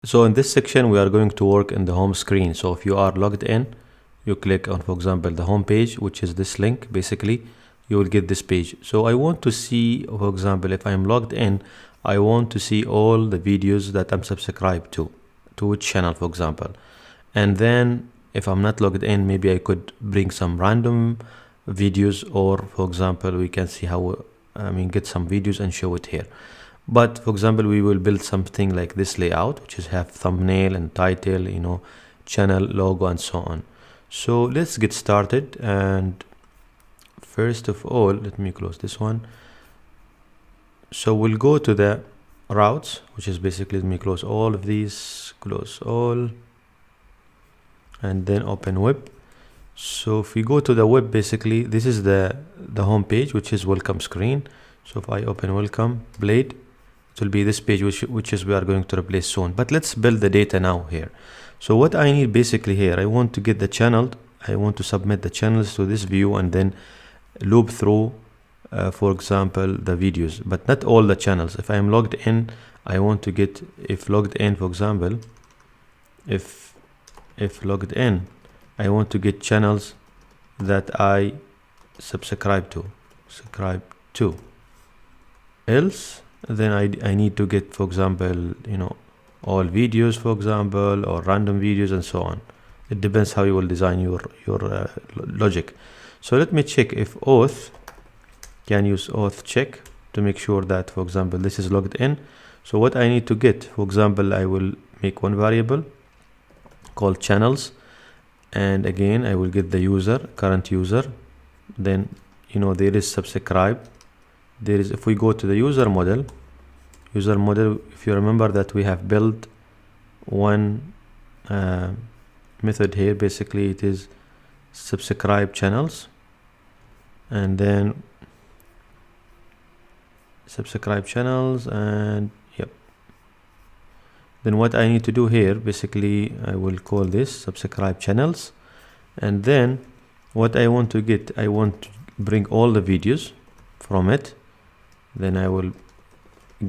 So in this section, we are going to work in the home screen. So if you are logged in, you click on, for example, the home page, which is this link. Basically, you will get this page. So I want to see, for example, if I'm logged in, I want to see all the videos that I'm subscribed to which channel, for example. And then if I'm not logged in, maybe I could bring some random videos, or for example, we can see how, get some videos and show it here. But for example, we will build something like this layout, which is have thumbnail and title, channel logo and so on. So let's get started. And first of all, let me close this one. So we'll go to the routes, which is basically, let me close all of these, close all, and then open web. So if we go to the web, basically this is the home page, which is welcome screen. So if I open welcome blade, it will be this page, which is we are going to replace soon. But let's build the data now here. So what I need basically here, I want to get the channel, I want to submit the channels to this view and then loop through for example the videos, but not all the channels. If I am logged in, I want to get, if logged in, for example, if logged in, I want to get channels that I subscribe to. Else then I need to get, for example, all videos, for example, or random videos and so on. It depends how you will design your logic. So let me check if auth can use auth check to make sure that, for example, this is logged in. So what I need to get, for example, I will make one variable called channels, and again I will get the user, current user. Then there is subscribe. There is, if we go to the user model, if you remember that we have built one method here, basically it is subscribe channels, and then subscribe channels, and yep. Then what I need to do here, basically I will call this subscribe channels, and then what I want to get, I want to bring all the videos from it. Then I will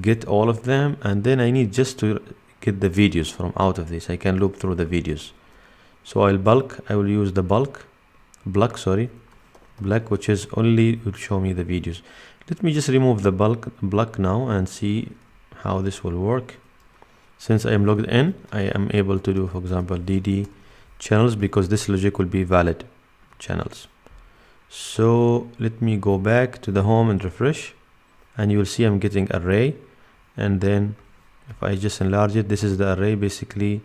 get all of them, and then I need just to get the videos from out of this. I can loop through the videos. So I will use the block, which is only will show me the videos. Let me just remove the block now and see how this will work. Since I am logged in, I am able to do, for example, dd channels, because this logic will be valid channels. So let me go back to the home and refresh, and you will see I'm getting array. And then if I just enlarge it, this is the array. Basically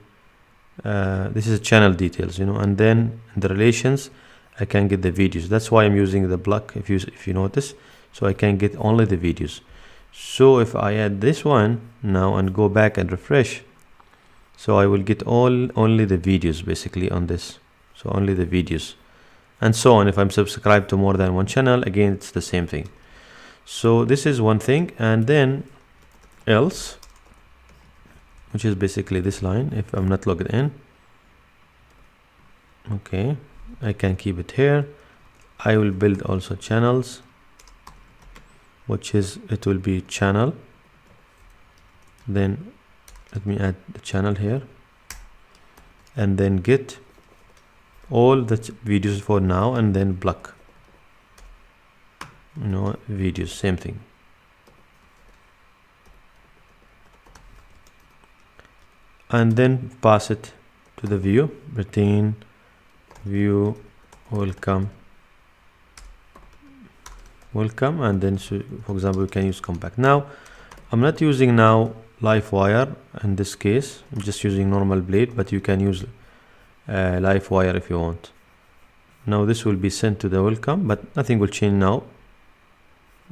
this is channel details, and then in the relations I can get the videos. That's why I'm using the block, if you notice, so I can get only the videos. So if I add this one now and go back and refresh, so I will get only the videos basically on this. So only the videos, and so on. If I'm subscribed to more than one channel, again it's the same thing. So this is one thing. And then else, which is basically this line, if I'm not logged in, okay, I can keep it here. I will build also channels, which is, it will be channel. Then let me add the channel here, and then get all the videos for now, and then block videos, same thing. And then pass it to the view, retain view welcome, and then, so for example, we can use compact. Now I'm not using now Livewire in this case, I'm just using normal blade, but you can use Livewire if you want. Now this will be sent to the welcome, but nothing will change now.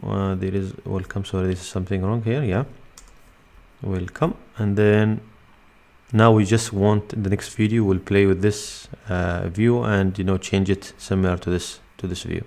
There is welcome, sorry, this is something wrong here. Yeah, welcome. And then now we just want, in the next video we'll play with this view and change it similar to this view.